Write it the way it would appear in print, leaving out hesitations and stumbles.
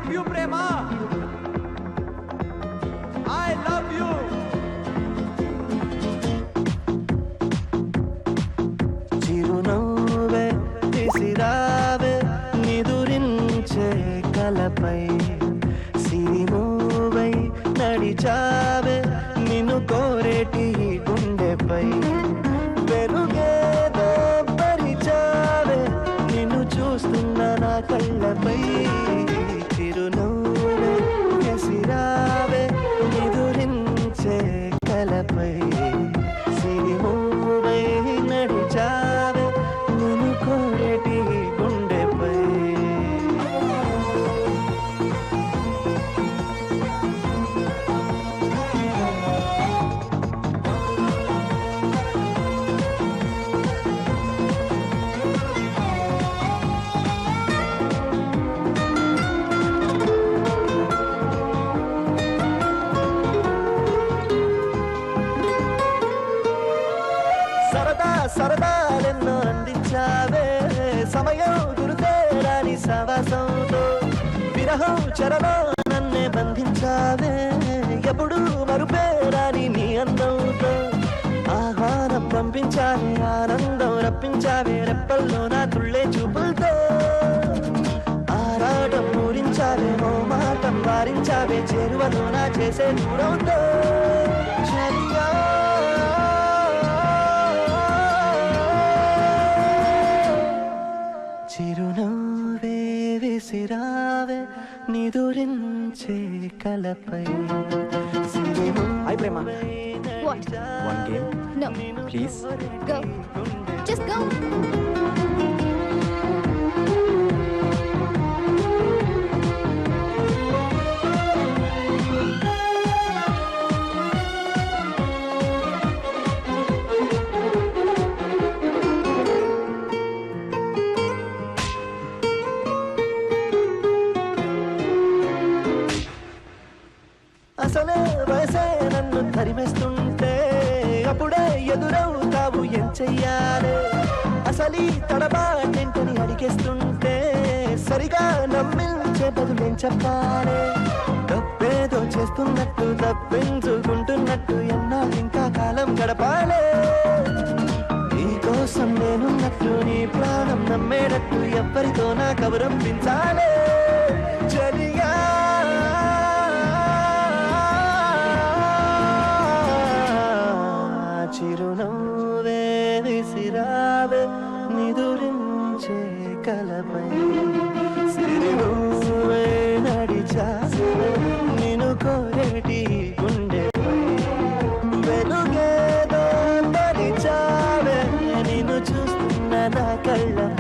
Love you ప్రేమ, I love you. చిరునవ్వే విసిరావే నిదురించే కలపై, సిరిమూవై నడిచావే నిన్ను కోరేటి గుండెపై, వెలుగేదో పరిచావే నిన్ను చూస్తున్న నా కళ్ళపై. చిరునవ్వే విసిరావే నిదురించే కలపై, సిరిమూవై నడిచావే నిన్ను కోరేటి గుండెపై. సరదా సరదాలెన్నో అందించావే, సమయం గురుతేరాని సావాసంతో, విరహం చెరలో నన్నే బంధించావే, ఎప్పుడు మరుపేరాని నీ అందంతో. ఆహ్వానం పంపించావే, ఆనందం రప్పించావే, రెప్పల్లో నా తుళ్ళే చూపులతో. ఆరాటం పూరించావే, ఓ మాటం వారించావే, చేరువలో నా చేసే దూరంతో. చలియా చిరునవ్వే విసిరావే నిదురించే కలపై. హాయ్ ప్రేమ. What? One game, No. please. Go. Just go. అసలే వయసే నన్ను తరిమేస్తుంటే, అప్పుడే ఎదురవుతావు ఏం చెయ్యాలి. అసలీ తడబాటేంటని అడిగేస్తుంటే, సరిగా నమ్మించే బదులేం చెప్పాలి. తప్పేదో చేస్తున్నట్టు తప్పించుకుంటున్నట్టు ఎన్నాళ్ళు ఇంకా కాలం గడపాలి. నీ కోసం నేనున్నట్టు నీ ప్రాణం నమ్మేటట్టు ఎవ్వరితో నా కబురం పించాలి. చలియా చిరునవ్వే విసిరావే నిదురించే కలపై, సిరిమూవై నడిచావే నిన్ను కోరేటి గుండెపై, వెలుగేదో పరిచావే నిన్ను చూస్తున్న నా కళ్ళపై.